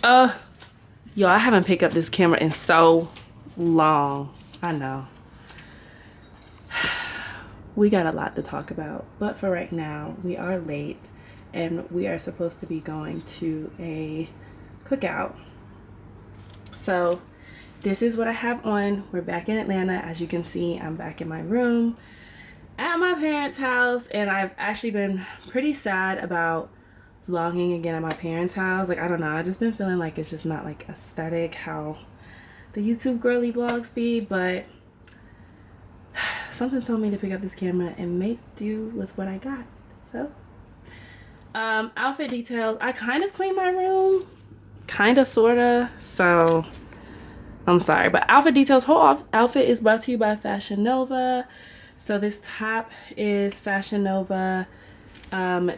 Uh, yo, I haven't picked up this camera in so long. I know. We got a lot to talk about, but for right now, we are late and we are supposed to be going to a cookout. So, this is what I have on. We're back in Atlanta. As you can see, I'm back in my room at my parents' house, and I've actually been pretty sad about vlogging again at my parents' house. Like, I don't know, I've just been feeling like it's just not like aesthetic how the YouTube girly vlogs be, but something told me to pick up this camera and make do with what I got. So, outfit details. I kind of cleaned my room, kind of, sorta. So, I'm sorry, but outfit details. Whole outfit is brought to you by Fashion Nova. So this top is Fashion Nova.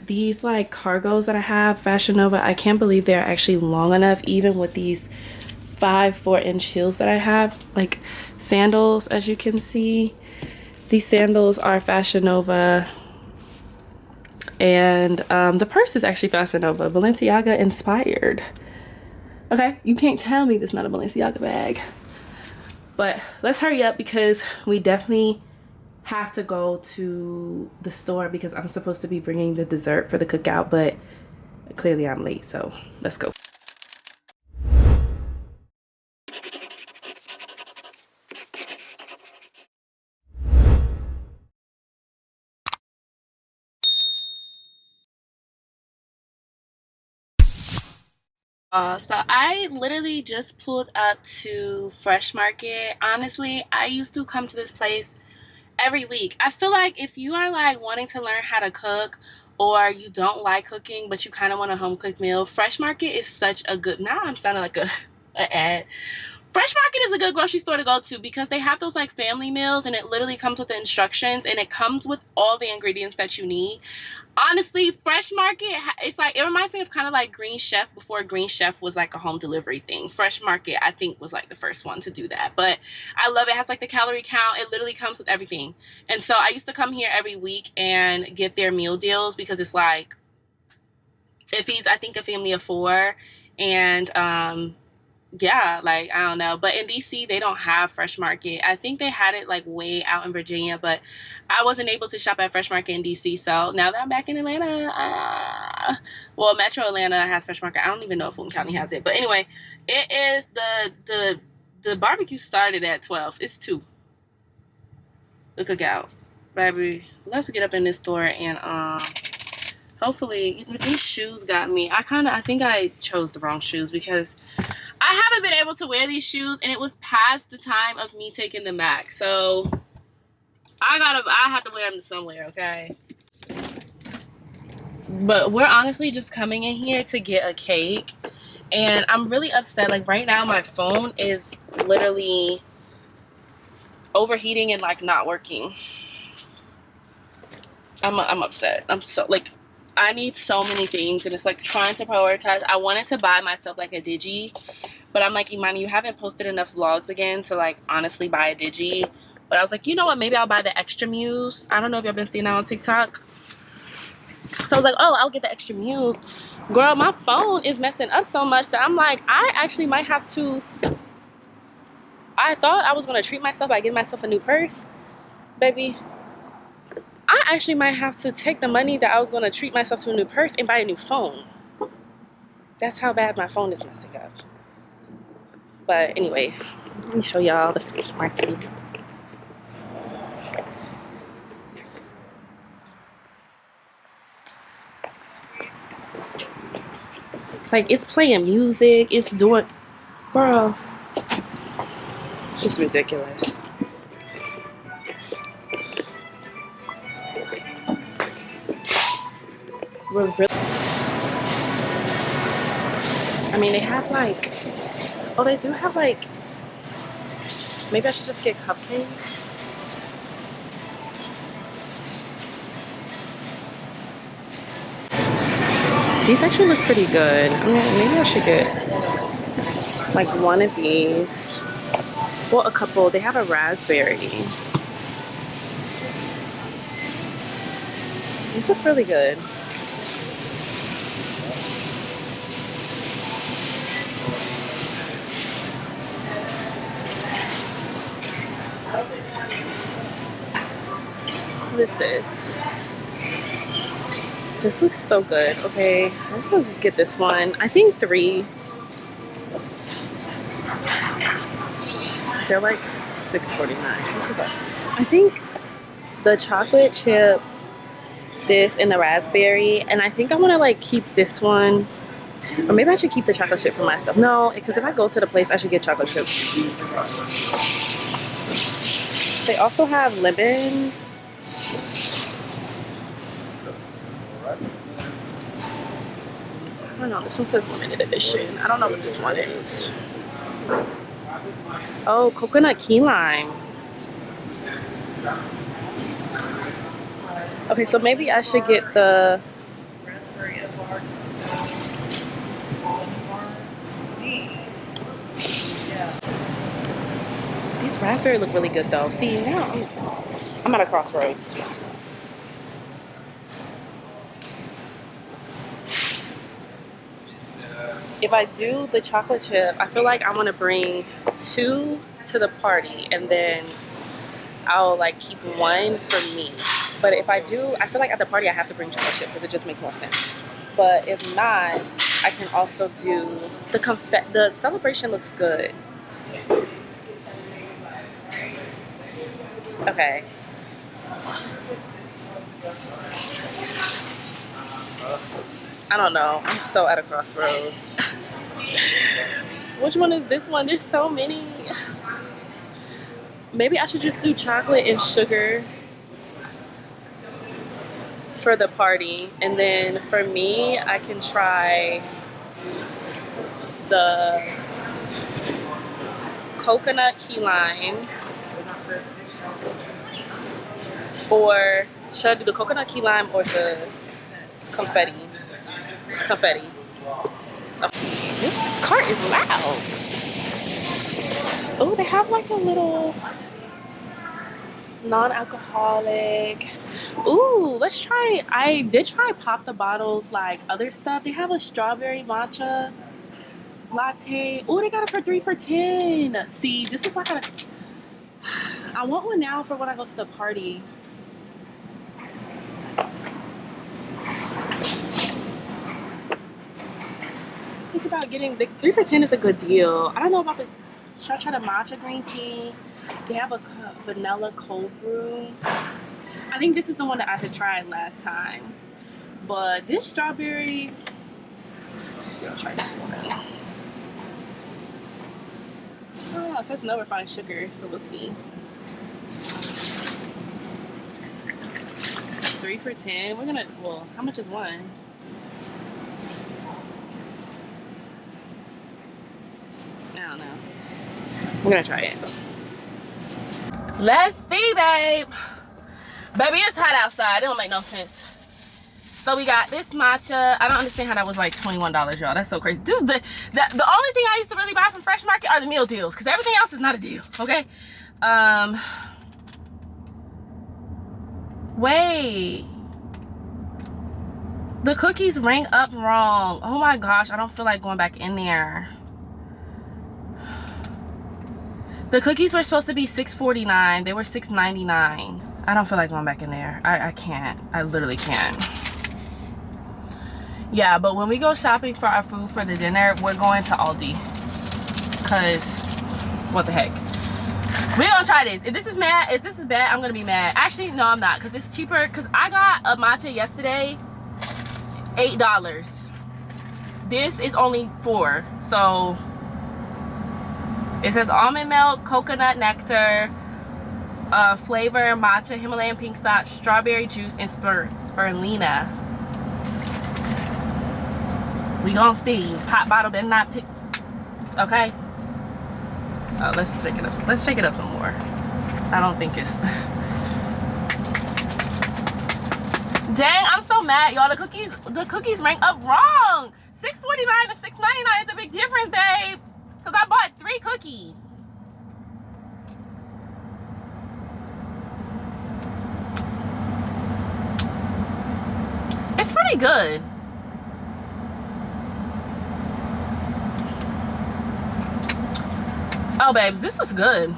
These like cargos that I have, Fashion Nova. I can't believe they're actually long enough, even with these 4-inch heels that I have, like sandals, as you can see. These sandals are Fashion Nova, and the purse is actually Fashion Nova, Balenciaga inspired. Okay, you can't tell me this is not a Balenciaga bag. But let's hurry up because we definitely have to go to the store because I'm supposed to be bringing the dessert for the cookout, but clearly I'm late, so let's go. So I literally just pulled up to Fresh Market. Honestly, I used to come to this place every week. I feel like if you are like wanting to learn how to cook, or you don't like cooking but you kind of want a home cooked meal, Fresh Market is such a good, now I'm sounding like a ad. Fresh Market is a good grocery store to go to because they have those like family meals, and it literally comes with the instructions, and it comes with all the ingredients that you need. Honestly, Fresh Market, it's like, it reminds me of kind of like Green Chef before Green Chef was like a home delivery thing. Fresh Market, I think, was like the first one to do that. But I love it. It has like the calorie count. It literally comes with everything. And so I used to come here every week and get their meal deals because it's like, it feeds, I think, a family of 4. And yeah, like, I don't know, but in DC they don't have Fresh Market. I think they had it like way out in Virginia, but I wasn't able to shop at Fresh Market in DC. So now that I'm back in Atlanta, well, Metro Atlanta has Fresh Market. I don't even know if Fulton County has it, but anyway, it is the barbecue started at 12. It's 2, the cookout. Baby, let's get up in this store and hopefully, these shoes got me. I think I chose the wrong shoes because I haven't been able to wear these shoes, and it was past the time of me taking them back. So I have to wear them somewhere, okay? But we're honestly just coming in here to get a cake, and I'm really upset. Like right now, my phone is literally overheating and like not working. I'm upset. I'm so like, I need so many things, and it's like trying to prioritize. I wanted to buy myself like a digi, but I'm like, Imani, you haven't posted enough vlogs again to like honestly buy a digi. But I was like, you know what, maybe I'll buy the extra muse. I don't know if y'all been seeing that on TikTok. So I was like, oh, I'll get the extra muse. Girl, my phone is messing up so much that I'm like, I actually might have to, I thought I was gonna treat myself by getting myself a new purse. Baby, I actually might have to take the money that I was gonna treat myself to a new purse and buy a new phone. That's how bad my phone is messing up. But anyway, let me show y'all the Fresh Market. Like, it's playing music, it's doing, girl, it's just ridiculous. We're really, I mean, they have like, oh, they do have like, maybe I should just get cupcakes. These actually look pretty good. I mean, maybe I should get like one of these. Well, a couple. They have a raspberry. These look really good. is this? This looks so good. Okay, I'm gonna get this one. I think 3. They're like $6.49. This is like, I think the chocolate chip, this, and the raspberry, and I think I want to like keep this one, or maybe I should keep the chocolate chip for myself. No, because if I go to the place, I should get chocolate chips. They also have lemon. I don't know, this one says limited edition. I don't know what this one is. Oh, coconut key lime. Okay, so maybe I should get the raspberry bar. These raspberry look really good though. See, now I'm at a crossroads. If I do the chocolate chip, I feel like I want to bring 2 to the party, and then I'll like keep 1 for me. But if I do, I feel like at the party I have to bring chocolate chip because it just makes more sense. But if not, I can also do the celebration looks good. Okay. I don't know. I'm so at a crossroads. Which one is this one? There's so many. Maybe I should just do chocolate and sugar for the party. And then for me, I can try the coconut key lime. Or should I do the coconut key lime or the confetti? Confetti. Okay. This cart is loud. Oh, they have like a little non-alcoholic. Ooh, let's try. I did try pop the bottles like other stuff. They have a strawberry matcha latte. Oh, they got it for 3 for $10. See, this is why I want one now for when I go to the party. Think about getting the 3 for $10 is a good deal. I don't know about the. Should I try the matcha green tea? They have a vanilla cold brew. I think this is the one that I had tried last time. But this strawberry. I'll try this one. Oh, it says no refined sugar, so we'll see. 3 for $10. We're gonna. Well, how much is one? I don't know. We're gonna try it. Let's see, babe. Baby, it's hot outside. It don't make no sense. So we got this matcha. I don't understand how that was like $21, y'all. That's so crazy. This is the only thing I used to really buy from Fresh Market are the meal deals, because everything else is not a deal. Okay. Wait. The cookies rang up wrong. Oh my gosh, I don't feel like going back in there. The cookies were supposed to be $6.49. They were $6.99. I don't feel like going back in there. I can't. I literally can't. Yeah, but when we go shopping for our food for the dinner, we're going to Aldi. Because, what the heck? We're gonna try this. If this is bad, I'm gonna be mad. Actually, no, I'm not. Because it's cheaper. Because I got a matcha yesterday. $8. This is only $4. So it says almond milk, coconut nectar, flavor, matcha, Himalayan pink salt, strawberry juice, and spirulina. We gonna see. Pop bottle better not pick. Okay. Oh, let's shake it up. Let's shake it up some more. I don't think it's. Dang, I'm so mad, y'all. The cookies rank up wrong. $6.49 to $6.99 is a big difference, babe. Because I bought 3 cookies. It's pretty good. Oh, babes, this is good.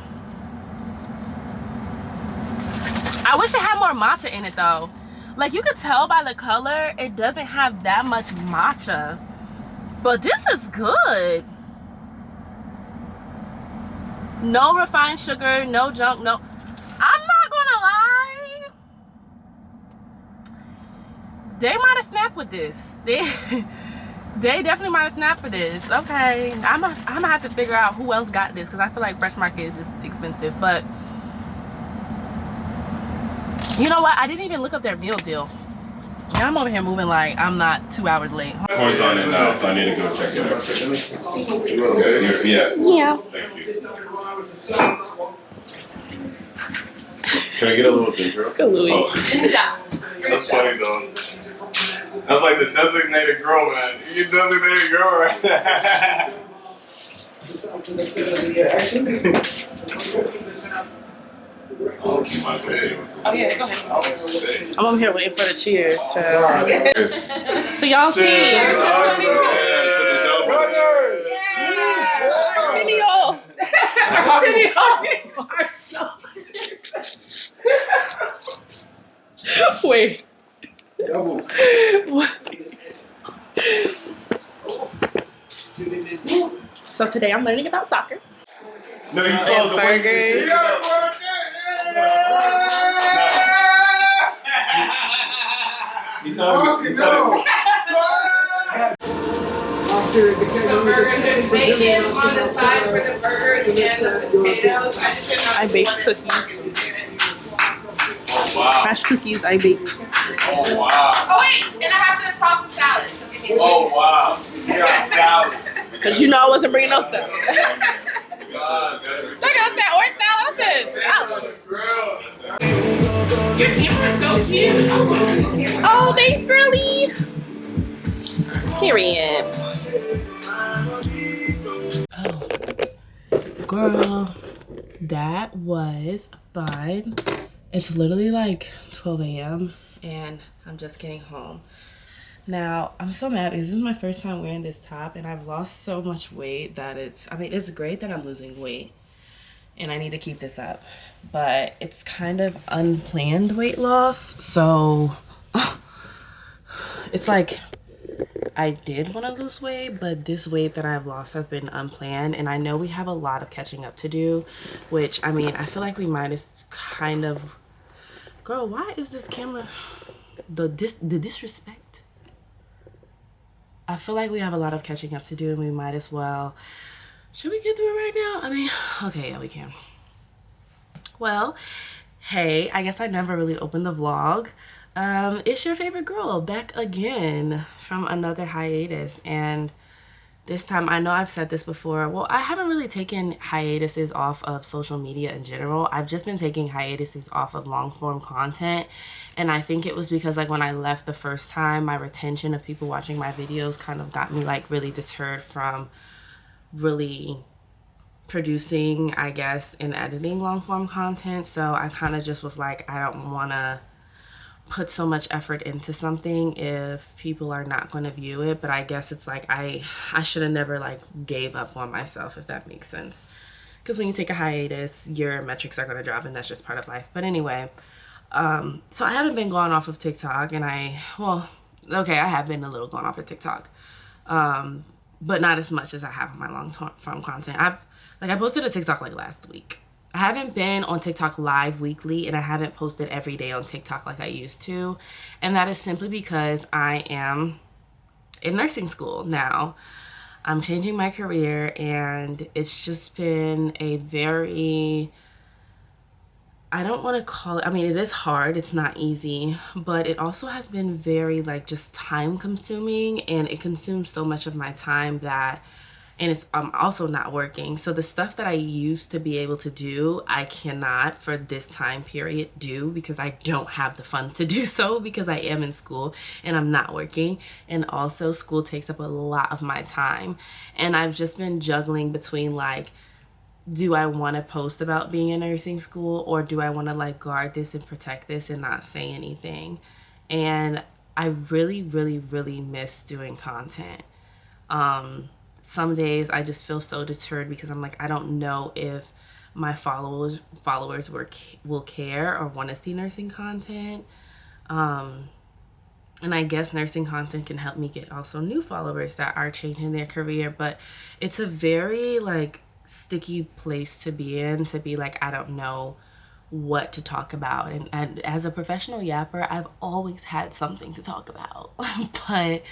I wish it had more matcha in it though. Like you could tell by the color, it doesn't have that much matcha. But this is good. No refined sugar, no junk, no. I'm not gonna lie. They might have snapped with this. They definitely might have snapped for this. Okay, I'm gonna have to figure out who else got this because I feel like Fresh Market is just expensive. But you know what? I didn't even look up their meal deal. Now I'm over here moving like I'm not 2 hours late. Points on it now, so I need to go check it out. Yeah. Yeah. Thank you. Can I get a little ginger? Go, Louis. Oh. That's funny though. That's like the designated girl, man. You designated girl right there. Oh, yeah, go ahead. I'm over here waiting for the cheers. So y'all see. Wait. So today I'm learning about soccer. No, you saw the burgers. So burgers, there's bacon on the side for the burgers and the potatoes. I just didn't know. I baked cookies. Oh, wow. Mashed cookies I baked. Oh, wow. Oh wait, and I have to toss some salad. So give me Oh, wow. You got salad. Cause you know I wasn't bringing no stuff. God, Look at that orange salad. Your camera's so cute. Oh, thanks, girlie. Period. Oh, girl, that was fun. It's literally like 12 a.m. and I'm just getting home. Now, I'm so mad because this is my first time wearing this top and I've lost so much weight that it's great that I'm losing weight and I need to keep this up. But it's kind of unplanned weight loss, so it's like I did want to lose weight, but this weight that I've lost has been unplanned and I know we have a lot of catching up to do, which I mean, I feel like we might have kind of... Girl, why is this camera... The disrespect? I feel like we have a lot of catching up to do and we might as well... Should we get through it right now? I mean, okay, yeah, we can. Well, hey, I guess I never really opened the vlog. It's your favorite girl back again from another hiatus, and this time, I know I've said this before, well, I haven't really taken hiatuses off of social media in general. I've just been taking hiatuses off of long form content, and I think it was because like when I left the first time, my retention of people watching my videos kind of got me like really deterred from really producing, I guess, and editing long form content. So I kind of just was like, I don't want to put so much effort into something if people are not going to view it. But I guess it's like I should have never like gave up on myself, if that makes sense, because when you take a hiatus, your metrics are going to drop and that's just part of life. But anyway, so I haven't been going off of TikTok, and I have been a little going off of TikTok, but not as much as I have on my long form content. I posted a TikTok like last week. I haven't been on TikTok live weekly, and I haven't posted every day on TikTok like I used to. And that is simply because I am in nursing school now. I'm changing my career, and it's just been a very, I don't want to call it, I mean, it is hard, it's not easy, but it also has been very like just time consuming, and it consumes so much of my time that, and it's also not working. So the stuff that I used to be able to do, I cannot for this time period do, because I don't have the funds to do so, because I am in school and I'm not working, and also school takes up a lot of my time. And I've just been juggling between like, do I want to post about being in nursing school, or do I want to like guard this and protect this and not say anything? And I really, really, really miss doing content. Some days I just feel so deterred because I'm like, I don't know if my followers will care or want to see nursing content. And I guess nursing content can help me get also new followers that are changing their career. But it's a very like sticky place to be in, to be like, I don't know what to talk about. And as a professional yapper, I've always had something to talk about. But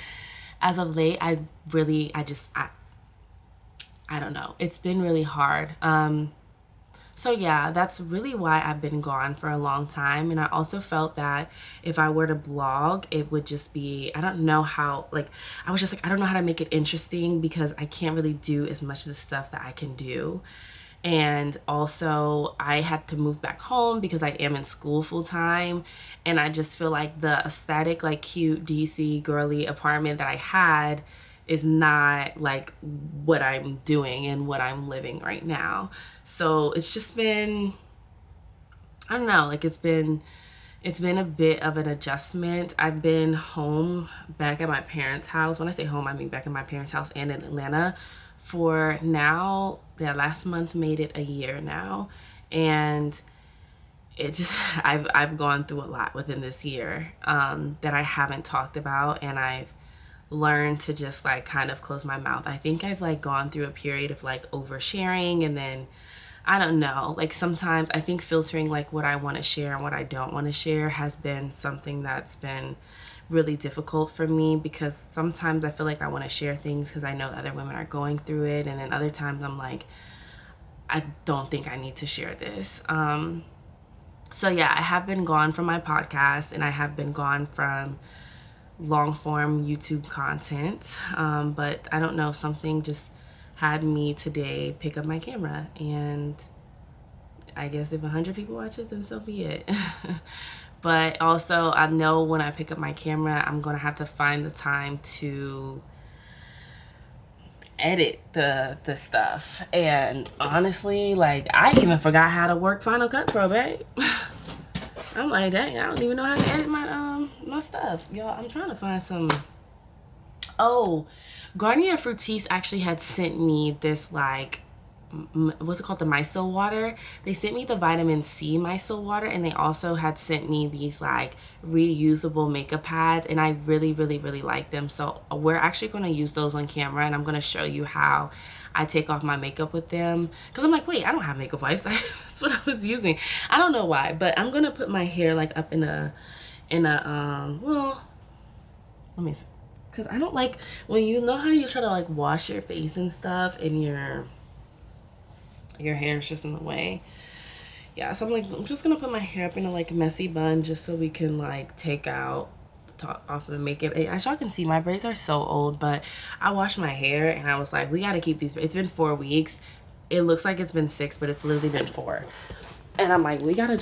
as of late, I don't know. It's been really hard. So yeah, that's really why I've been gone for a long time. And I also felt that if I were to blog, it would just be, I don't know how, like, I was just like, I don't know how to make it interesting because I can't really do as much of the stuff that I can do. And also I had to move back home because I am in school full time. And I just feel like the aesthetic, like cute DC girly apartment that I had is not like what I'm doing and what I'm living right now. So it's just been, I don't know, like it's been a bit of an adjustment. I've been home back at my parents' house. When I say home, I mean back at my parents' house and in Atlanta for now, that last month made it a year now. And it's I've gone through a lot within this year that I haven't talked about, and I've learned to just like kind of close my mouth. I think I've like gone through a period of like oversharing, and then I don't know, like sometimes I think filtering like what I want to share and what I don't want to share has been something that's been really difficult for me, because sometimes I feel like I want to share things because I know other women are going through it, and then other times I'm like, I don't think I need to share this. So yeah, I have been gone from my podcast, and I have been gone from long form YouTube content, but I don't know, something just had me today pick up my camera, and I guess if 100 people watch it, then so be it. But also I know when I pick up my camera, I'm gonna have to find the time to edit the stuff. And honestly, like I even forgot how to work Final Cut Pro, babe. I'm like, dang, I don't even know how to edit my stuff, y'all. I'm trying to find some. Oh, Garnier Fructis actually had sent me this like, what's it called, the micellar water. They sent me the vitamin C micellar water, and they also had sent me these like reusable makeup pads, and I really like them. So we're actually going to use those on camera, and I'm going to show you how I take off my makeup with them, because I'm like, wait, I don't have makeup wipes. That's what I was using. I don't know why, but I'm going to put my hair like up in a well, let me see. Because I don't like when, you know how you try to like wash your face and stuff and your hair is just in the way. Yeah, so I'm like, I'm just gonna put my hair up in a like messy bun just so we can like take out off the makeup. As y'all can see, my braids are so old, but I washed my hair and I was like, we gotta keep these. It's been 4 weeks. It looks like it's been 6, but it's literally been 4. And I'm like, we gotta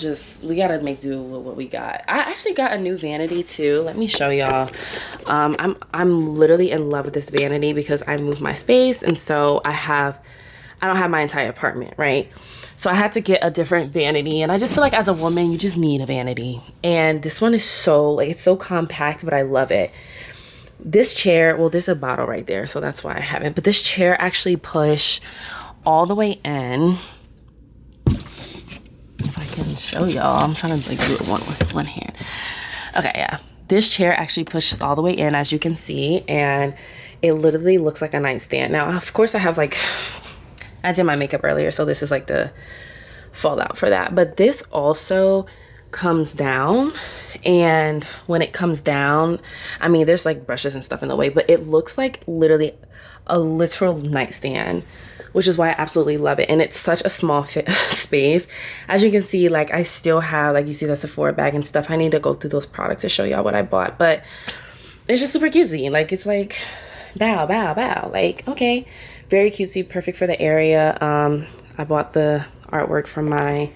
make do with what we got. I actually got a new vanity too. Let me show y'all. I'm literally in love with this vanity because I moved my space, and so I don't have my entire apartment, right? So I had to get a different vanity, and I just feel like as a woman, you just need a vanity. And this one is so, like, it's so compact, but I love it. This chair, well, there's a bottle right there, so that's why I haven't. But this chair actually pushed all the way in. If I can show y'all, I'm trying to like do it with one hand. Okay, yeah. This chair actually pushes all the way in, as you can see, and it literally looks like a nightstand. Now, of course, I have like, I did my makeup earlier, so this is like the fallout for that. But this also comes down, and when it comes down, I mean, there's like brushes and stuff in the way, but it looks like literally a literal nightstand, which is why I absolutely love it. And it's such a small space. As you can see, like I still have, like you see that Sephora bag and stuff. I need to go through those products to show y'all what I bought, but it's just super cutesy. Like it's like bow, bow, bow. Like, okay, very cutesy, perfect for the area. I bought the artwork from my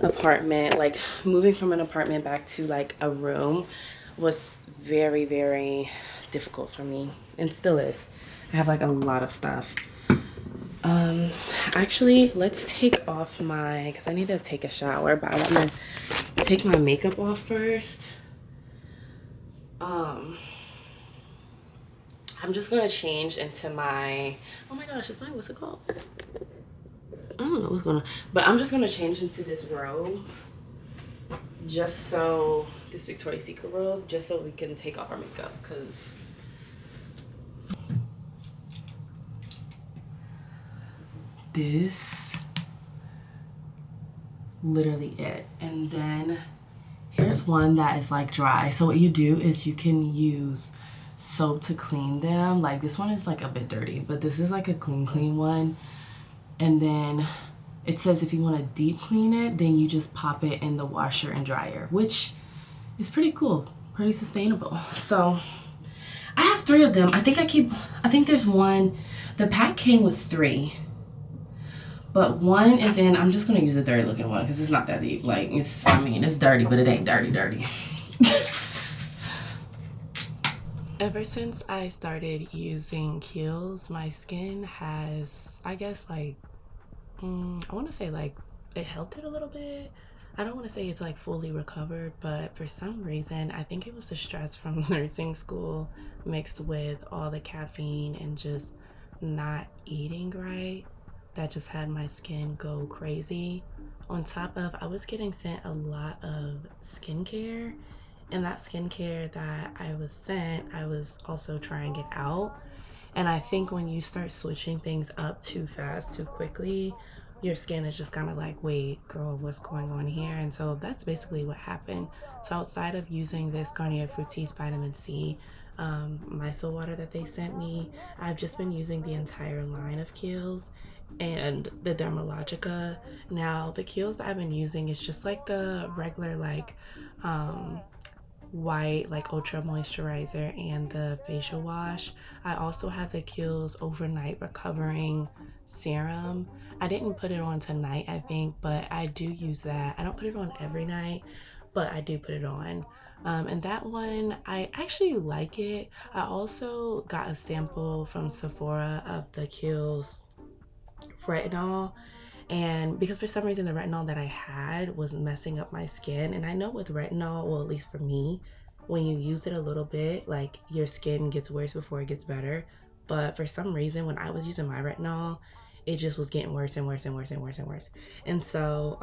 apartment. Like moving from an apartment back to like a room was very difficult for me, and still is. I have like a lot of stuff. Actually, let's take off my, because I need to take a shower, but I want to take my makeup off first. I'm just gonna change into my, oh my gosh, is my, what's it called? I don't know what's going on. But I'm just gonna change into this robe, just so this Victoria's Secret robe, just so we can take off our makeup, cause this literally it. And then here's one that is like dry. So what you do is you can use soap to clean them. Like this one is like a bit dirty, but this is like a clean one. And then it says if you want to deep clean it, then you just pop it in the washer and dryer, which is pretty cool, pretty sustainable. So I have 3 of them. I think there's one, the pack came with 3, but one is in, I'm just gonna use the dirty looking one because it's not that deep. Like it's dirty, but it ain't dirty. Ever since I started using Kiehl's, my skin has, I guess, like, I want to say, like, it helped it a little bit. I don't want to say it's, like, fully recovered, but for some reason, I think it was the stress from nursing school mixed with all the caffeine and just not eating right that just had my skin go crazy. On top of, I was getting sent a lot of skincare, and that skincare that I was sent, I was also trying it out. And I think when you start switching things up too fast, too quickly, your skin is just kind of like, wait, girl, what's going on here? And so that's basically what happened. So outside of using this Garnier Fructis Vitamin C micellar water that they sent me, I've just been using the entire line of Kiehl's and the Dermalogica. Now, the Kiehl's that I've been using is just like the regular, like, white like ultra moisturizer and the facial wash. I also have the Kiehl's overnight recovering serum. I didn't put it on tonight, I think, but I do use that. I don't put it on every night, but I do put it on. And that one, I actually like it. I also got a sample from Sephora of the Kiehl's retinol, and because for some reason the retinol that I had was messing up my skin. And I know with retinol, well, at least for me, when you use it a little bit, like your skin gets worse before it gets better. But for some reason, when I was using my retinol, it just was getting worse and worse and worse and worse and worse. And so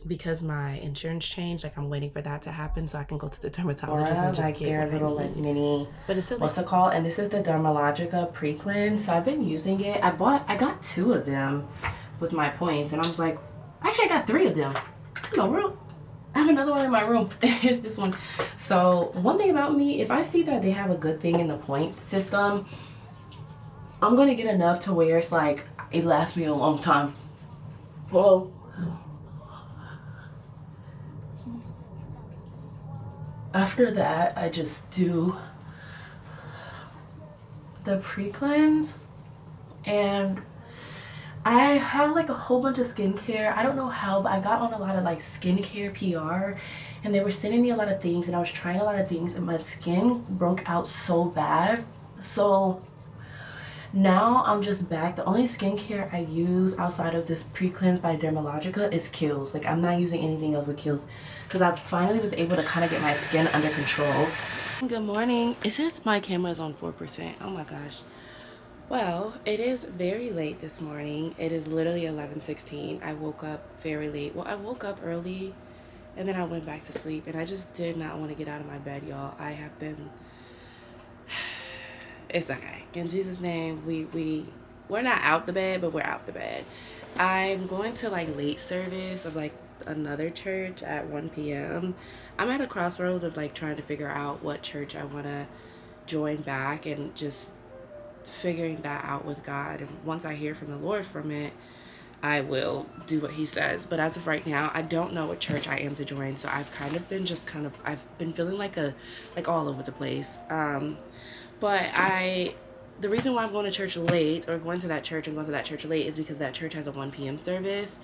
because my insurance changed, like I'm waiting for that to happen so I can go to the dermatologist and just like get their little like mini, but until what's it called? And this is the Dermalogica pre-cleanse. So I've been using it. I got 2 of them with my points, and I was like, actually I got 3 of them. In the world, I have another one in my room. Here's this one. So one thing about me, if I see that they have a good thing in the point system, I'm gonna get enough to where it's like it lasts me a long time. Well, after that, I just do the pre-cleanse, and I have like a whole bunch of skincare. I don't know how, but I got on a lot of like skincare PR, and they were sending me a lot of things, and I was trying a lot of things, and my skin broke out so bad. So now I'm just back. The only skincare I use outside of this pre-cleanse by Dermalogica is Kiehl's. Like I'm not using anything else with Kiehl's because I finally was able to kind of get my skin under control. Good morning. It says my camera is on 4%. Oh my gosh. Well, it is very late this morning. It is literally 11:16. I woke up very late. Well, I woke up early and then I went back to sleep, and I just did not want to get out of my bed, y'all. I have been it's okay. In Jesus' name, we're not out the bed, but we're out the bed. I'm going to like late service of like another church at 1 p.m. I'm at a crossroads of like trying to figure out what church I want to join back, and just figuring that out with God. And once I hear from the Lord from it, I will do what he says. But as of right now, I don't know what church I am to join. So I've kind of been I've been feeling like all over the place. But the reason why I'm going to church late, or going to that church and going to that church late, is because that church has a 1 p.m. service,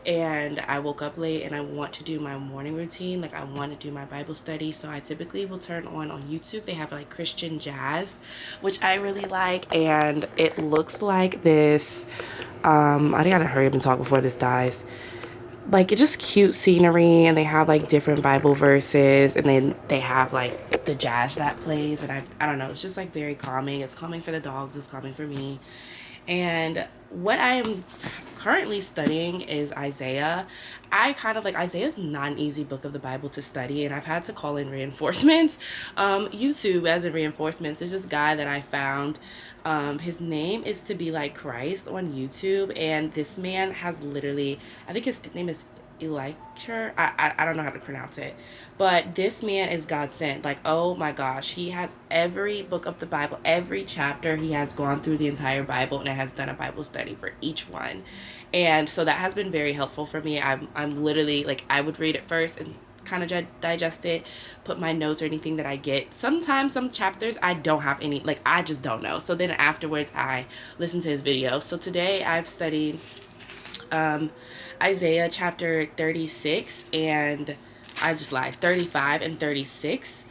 and I woke up late and I want to do my morning routine. Like I want to do my Bible study, so I typically will turn on YouTube. They have like Christian jazz, which I really like, and it looks like this. I gotta hurry up and talk before this dies. Like it's just cute scenery, and they have like different Bible verses, and then they have like the jazz that plays, and I don't know, it's just like very calming. It's calming for the dogs, it's calming for me. And what I am currently studying is Isaiah. I kind of like Isaiah's not an easy book of the Bible to study, and I've had to call in reinforcements. YouTube as in reinforcements. There's this guy that I found. His name is To Be Like Christ on YouTube, and this man has literally, I think his name is Elisha. I don't know how to pronounce it, but this man is God sent. Like, oh my gosh, he has every book of the Bible, every chapter. He has gone through the entire Bible and has done a Bible study for each one, and so that has been very helpful for me. I'm literally like, I would read it first and kind of digest it, put my notes or anything that I get. Sometimes some chapters I don't have any, like I just don't know. So then afterwards I listen to his video. So today I've studied Isaiah chapter 36 and I just lied, 35 and 36.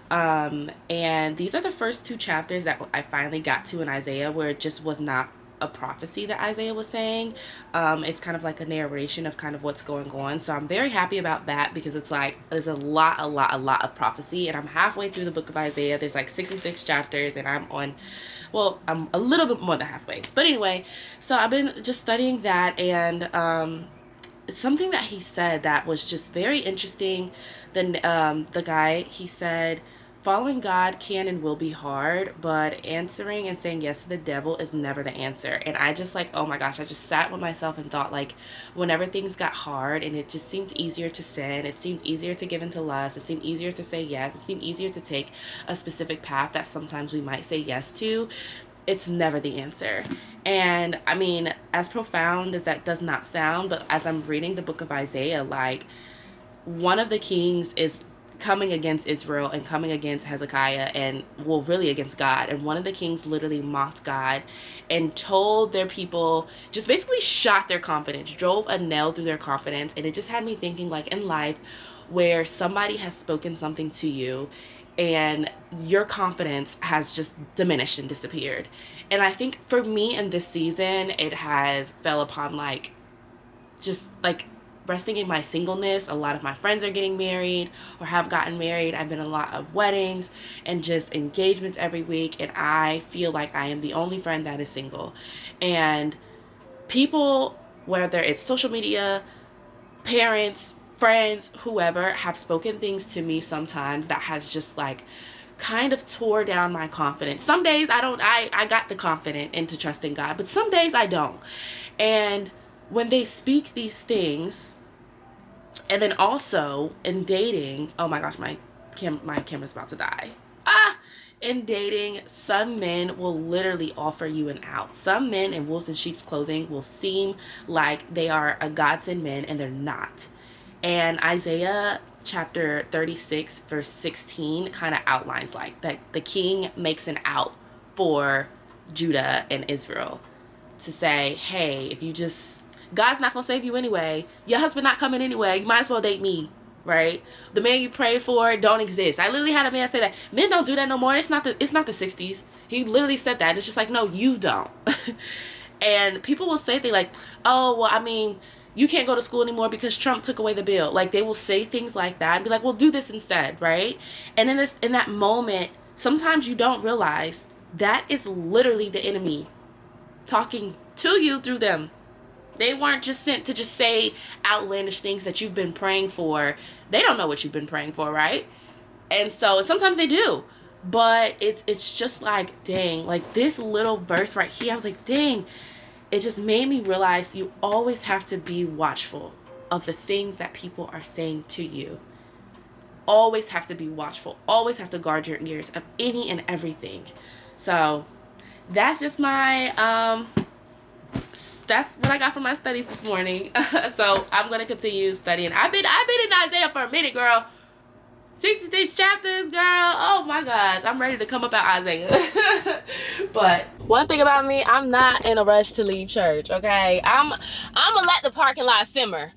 And these are the first two chapters that I finally got to in Isaiah where it just was not a prophecy that Isaiah was saying. It's kind of like a narration of kind of what's going on. So I'm very happy about that because it's like there's a lot of prophecy, and I'm halfway through the book of Isaiah. There's like 66 chapters and I'm on, well, I'm a little bit more than halfway. But anyway, so I've been just studying that, and something that he said that was just very interesting. The guy, he said, following God can and will be hard, but answering and saying yes to the devil is never the answer. And I just like, oh my gosh, I just sat with myself and thought, like, whenever things got hard and it just seemed easier to sin, it seemed easier to give into lust, it seemed easier to say yes, it seemed easier to take a specific path that sometimes we might say yes to, it's never the answer. And I mean, as profound as that does not sound, but as I'm reading the book of Isaiah, like, one of the kings is coming against Israel and coming against Hezekiah and, well, really against God. And one of the kings literally mocked God and told their people, just basically shot their confidence, drove a nail through their confidence. And it just had me thinking, like, in life where somebody has spoken something to you and your confidence has just diminished and disappeared. And I think for me in this season, it has fell upon like, just like, resting in my singleness. A lot of my friends are getting married or have gotten married. I've been in a lot of weddings and just engagements every week, and I feel like I am the only friend that is single. And people, whether it's social media, parents, friends, whoever, have spoken things to me sometimes that has just like kind of tore down my confidence. Some days I got the confidence into trusting God, but some days I don't. And when they speak these things, and then also in dating, oh my gosh, my camera's about to die. In dating, some men will literally offer you an out. Some men in wolves in sheep's clothing will seem like they are a godsend men, and they're not. And Isaiah chapter 36 verse 16 kind of outlines like that the king makes an out for Judah and Israel to say, hey, if you just, God's not gonna save you anyway. Your husband not coming anyway. You might as well date me, right? The man you pray for don't exist. I literally had a man say that. Men don't do that no more. It's not the 60s. He literally said that. It's just like, no, you don't. And people will say things like, oh, well, I mean, you can't go to school anymore because Trump took away the bill. Like, they will say things like that and be like, well, do this instead, right? And in that moment, sometimes you don't realize that is literally the enemy talking to you through them. They weren't just sent to just say outlandish things that you've been praying for. They don't know what you've been praying for, right? And sometimes they do. But it's just like, dang, like this little verse right here, I was like, dang, it just made me realize you always have to be watchful of the things that people are saying to you. Always have to be watchful. Always have to guard your ears of any and everything. So that's just my that's what I got from my studies this morning. So I'm gonna continue studying. I've been in Isaiah for a minute, girl. 66 chapters, girl. Oh my gosh, I'm ready to come up out Isaiah. But one thing about me, I'm not in a rush to leave church. Okay, I'm gonna let the parking lot simmer,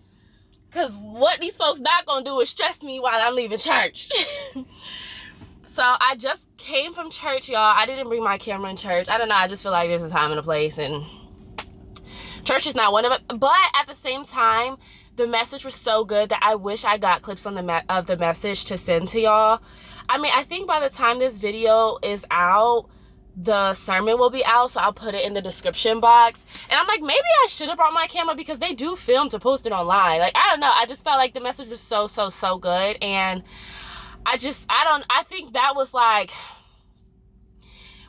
cause what these folks not gonna do is stress me while I'm leaving church. So I just came from church, y'all. I didn't bring my camera in church. I don't know. I just feel like there's a time and a place, and church is not one of it. But at the same time, the message was so good that I wish I got clips on of the message to send to y'all. I mean, I think by the time this video is out, the sermon will be out, so I'll put it in the description box. And I'm like, maybe I should have brought my camera because they do film to post it online. Like, I don't know. I just felt like the message was so good. And I think that was like,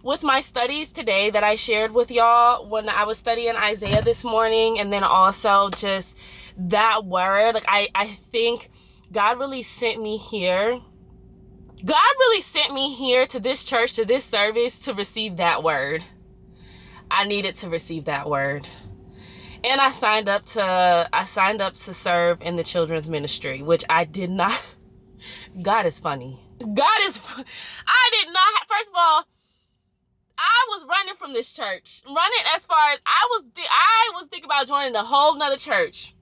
with my studies today that I shared with y'all when I was studying Isaiah this morning, and then also just that word, like I think God really sent me here. God really sent me here to this church, to this service, to receive that word. I needed to receive that word. And I signed up to serve in the children's ministry, which I did not. God is funny. I did not. First of all, I was running from this church. Running as far as I was thinking about joining a whole nother church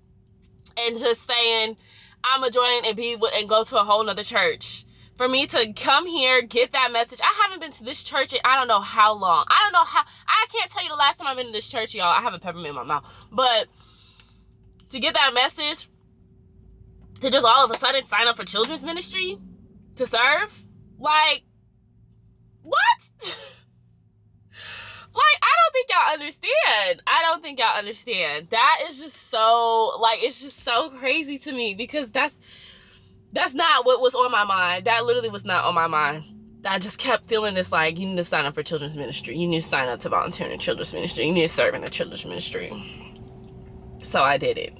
and just saying, I'm going to join and go to a whole nother church. For me to come here, get that message. I haven't been to this church in I don't know how long. I can't tell you the last time I've been in this church, y'all. I have a peppermint in my mouth. But to get that message, to just all of a sudden sign up for children's ministry, to serve, like, what? Like, I don't think y'all understand. That is just so, like, it's just so crazy to me because that's not what was on my mind. That literally was not on my mind. I just kept feeling this, like, you need to sign up for children's ministry. You need to sign up to volunteer in the children's ministry. You need to serve in the children's ministry. So I did it.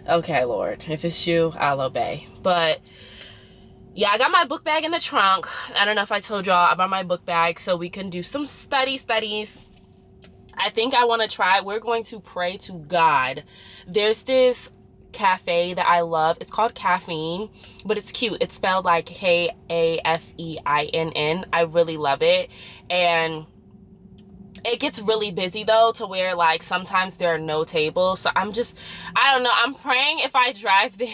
Okay, Lord, if it's you, I'll obey. But yeah, I got my book bag in the trunk. I don't know if I told y'all, I brought my book bag so we can do some studies. I think I want to try. We're going to pray to God. There's this cafe that I love. It's called Caffeine, but it's cute. It's spelled like Kafeinin. I really love it. And it gets really busy though, to where like sometimes there are no tables. So I don't know. I'm praying if I drive there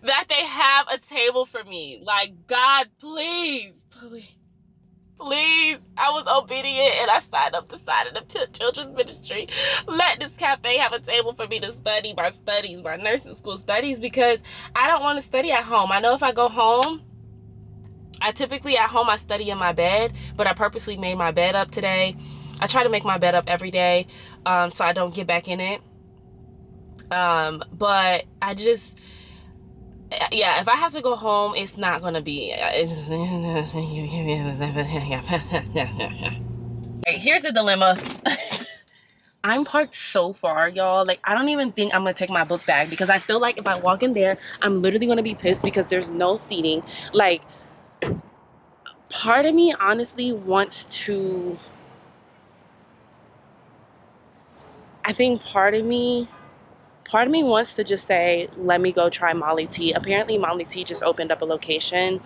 that they have a table for me. Like, God, please. I was obedient and I signed up to sign in the children's ministry. Let this cafe have a table for me to study my nursing school studies, because I don't want to study at home. I know if I go home, I study in my bed, but I purposely made my bed up today. I try to make my bed up every day so I don't get back in it. But I just... yeah, if I have to go home, it's not gonna be. Hey, here's the dilemma. I'm parked so far, y'all. Like, I don't even think I'm gonna take my book bag because I feel like if I walk in there, I'm literally gonna be pissed because there's no seating. Like, part of me honestly wants to. I think part of me wants to just say, let me go try Molly T. Apparently Molly T just opened up a location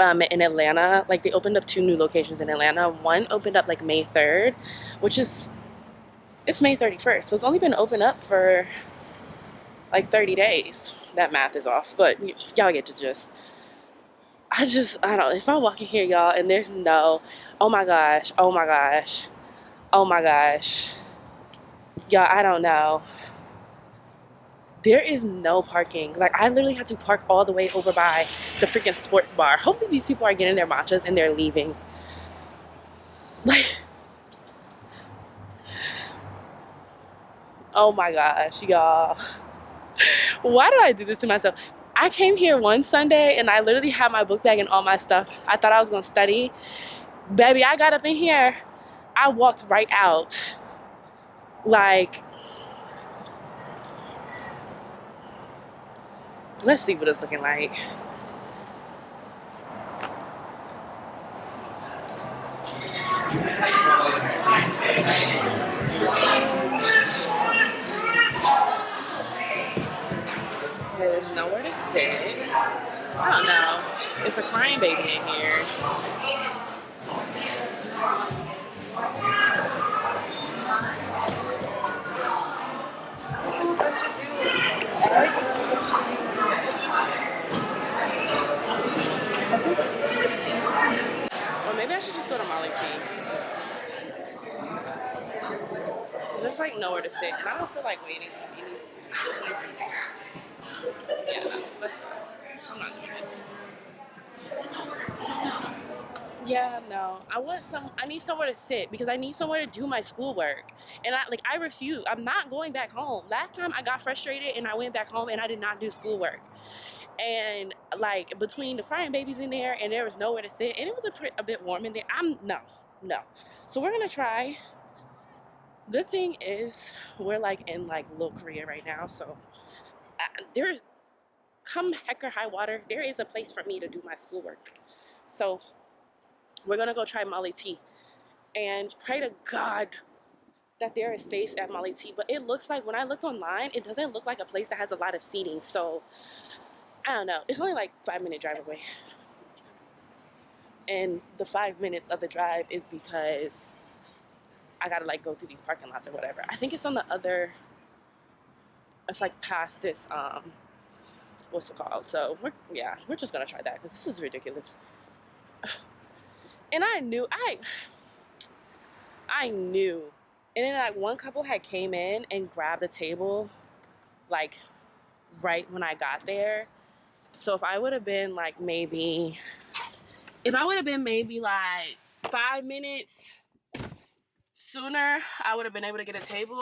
in Atlanta. Like, they opened up 2 new locations in Atlanta. One opened up like May 3rd, it's May 31st. So it's only been open up for like 30 days. That math is off, but y'all get the gist. I don't, if I walk in here, y'all, and there's no, oh my gosh, y'all, I don't know. There is no parking. Like, I literally had to park all the way over by the freaking sports bar. Hopefully these people are getting their matchas and they're leaving. Like, oh my gosh, y'all. Why did I do this to myself? I came here one Sunday and I literally had my book bag and all my stuff. I thought I was gonna study. Baby, I got up in here. I walked right out. Like, let's see what it's looking like. There's nowhere to sit. I don't know. It's a crying baby in here. Or maybe I should just go to Molly T. Because there's like nowhere to sit. And I don't feel like waiting for any places. Yeah, no, let's go. I'm not doing this. Yeah, no. I need somewhere to sit because I need somewhere to do my schoolwork. And I refuse. I'm not going back home. Last time I got frustrated and I went back home and I did not do schoolwork. And like between the crying babies in there and there was nowhere to sit and it was a bit warm in there. No. So we're gonna try. Good thing is we're like in like little Korea right now, so there's come heck or high water, there is a place for me to do my schoolwork. So we're gonna go try Molly Tea and pray to God that there is space at Molly Tea. But it looks like when I looked online, it doesn't look like a place that has a lot of seating. So I don't know. It's only like 5 minute drive away, and the 5 minutes of the drive is because I gotta like go through these parking lots or whatever. I think it's on the other. It's like past this what's it called? So we're just gonna try that because this is ridiculous. And I knew. And then like one couple had came in and grabbed a table like right when I got there. So if I would have been like maybe if I would have been maybe like 5 minutes sooner, I would have been able to get a table.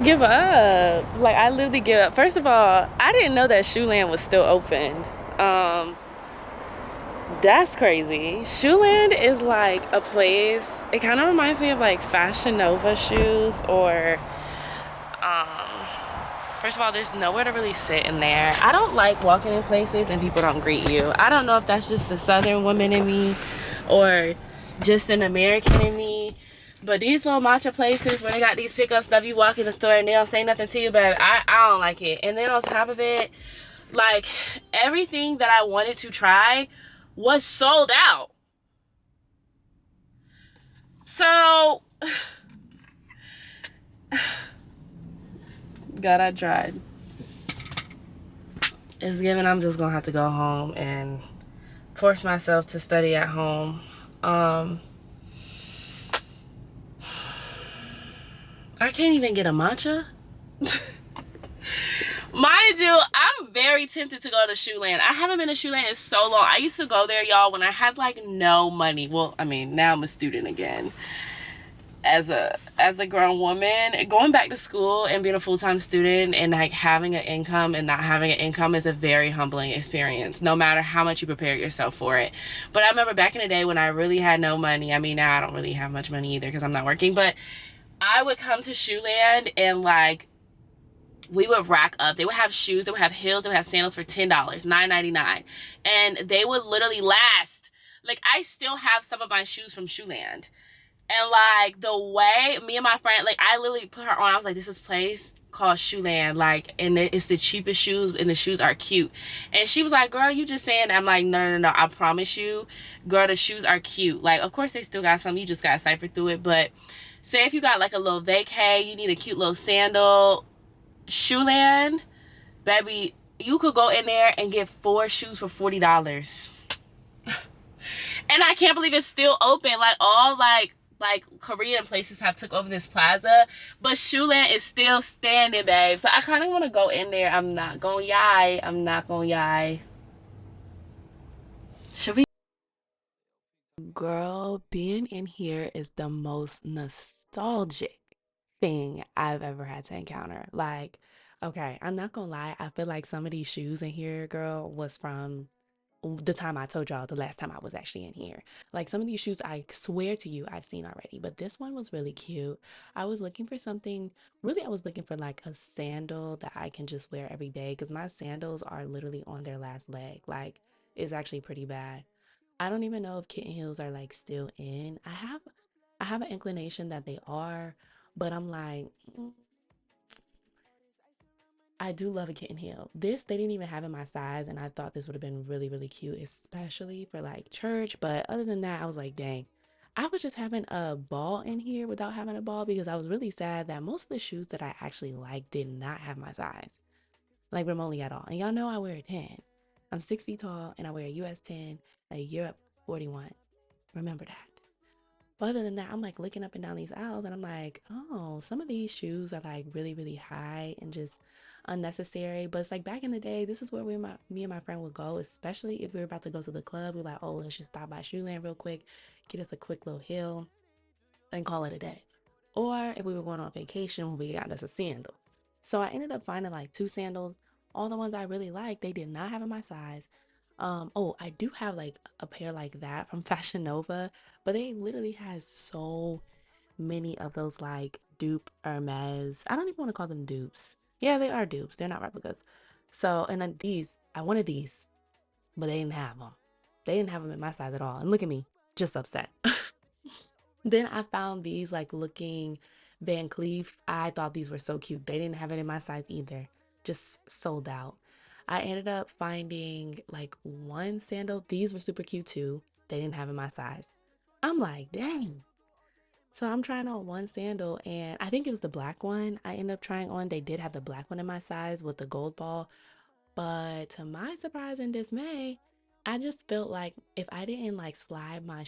Give up. Like I literally give up. First of all, I didn't know that Shoeland was still open. Um, that's crazy. Shoeland is like a place. It kind of reminds me of like Fashion Nova shoes or um. First of all, there's nowhere to really sit in there. I don't like walking in places and people don't greet you. I don't know if that's just the Southern woman in me or just an American in me. But these little matcha places where they got these pickup stuff, you walk in the store and they don't say nothing to you, babe. I don't like it. And then on top of it, like everything that I wanted to try was sold out. So, God, I tried. It's given I'm just gonna have to go home and force myself to study at home. I can't even get a matcha. Mind you, I'm very tempted to go to Shoeland. I haven't been to Shoeland in so long. I used to go there, y'all, when I had like no money. Well, I mean, now I'm a student again. As a grown woman, going back to school and being a full-time student and like having an income and not having an income is a very humbling experience, no matter how much you prepare yourself for it. But I remember back in the day when I really had no money. I mean, now I don't really have much money either because I'm not working, but I would come to Shoeland and like we would rack up. They would have shoes, they would have heels, they would have sandals for $10, $9.99, and they would literally last. Like I still have some of my shoes from Shoeland. And like the way me and my friend, like I literally put her on, I was like, this is place called Shoeland, like, and it's the cheapest shoes and the shoes are cute. And she was like, girl, you just saying that. I'm like, no, I promise you, girl, the shoes are cute. Like, of course they still got some, you just gotta cipher through it. But say if you got like a little vacay, you need a cute little sandal, Shoeland, baby, you could go in there and get 4 shoes for $40. And I can't believe it's still open. Like all like Korean places have took over this plaza, but Shoeland is still standing, babe. So I kind of want to go in there. I'm not gonna yai. I'm not gonna yai. Should we? Girl, being in here is the most nostalgic thing I've ever had to encounter. Like, okay, I'm not gonna lie, I feel like some of these shoes in here, girl, was from the time I told y'all the last time I was actually in here. Like some of these shoes, I swear to you, I've seen already, but this one was really cute. I was looking for something, really, I was looking for like a sandal that I can just wear every day because my sandals are literally on their last leg. Like, it's actually pretty bad. I don't even know if kitten heels are like still in. I have an inclination that they are, but I'm like, I do love a kitten heel. This they didn't even have in my size, and I thought this would have been really, really cute, especially for like church. But other than that, I was like, dang, I was just having a ball in here without having a ball because I was really sad that most of the shoes that I actually like did not have my size, like remotely at all. And y'all know I wear a 10. I'm 6 feet tall and I wear a US 10, a Europe 41. Remember that. But other than that, I'm like looking up and down these aisles and I'm like, oh, some of these shoes are like really, really high and just unnecessary. But it's like back in the day, this is where me and my friend would go, especially if we were about to go to the club. We're like, oh, let's just stop by Shoe Land real quick, get us a quick little heel and call it a day. Or if we were going on vacation, we got us a sandal. So I ended up finding like two sandals. All the ones I really liked, they did not have in my size. Oh, I do have like a pair like that from Fashion Nova, but they literally had so many of those like dupe Hermes. I don't even want to call them dupes. Yeah, they are dupes. They're not replicas. So, and then these, I wanted these, but they didn't have them. They didn't have them in my size at all. And look at me, just upset. Then I found these like looking Van Cleef. I thought these were so cute. They didn't have it in my size either. Just sold out. I ended up finding like one sandal. These were super cute too. They didn't have in my size. I'm like, dang. So I'm trying on one sandal and I think it was the black one I ended up trying on. They did have the black one in my size with the gold ball. But to my surprise and dismay, I just felt like if I didn't like slide my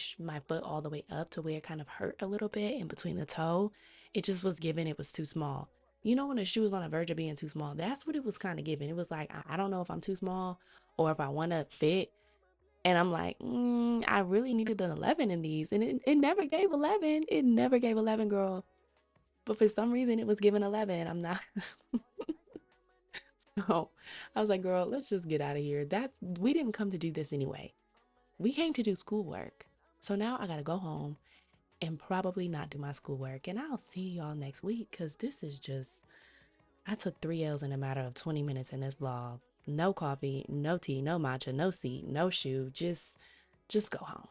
foot all the way up to where it kind of hurt a little bit in between the toe, it just was giving it was too small. You know when a shoe is on the verge of being too small, that's what it was kind of giving. It was like I don't know if I'm too small or if I want to fit. And I'm like, I really needed an 11 in these, and it never gave 11. It never gave 11, girl. But for some reason, it was given 11. I'm not. So I was like, girl, let's just get out of here. We didn't come to do this anyway. We came to do schoolwork. So now I gotta go home and probably not do my schoolwork. And I'll see y'all next week because this is just, I took 3 L's in a matter of 20 minutes in this vlog. No coffee, no tea, no matcha, no seat, no shoe. Just go home.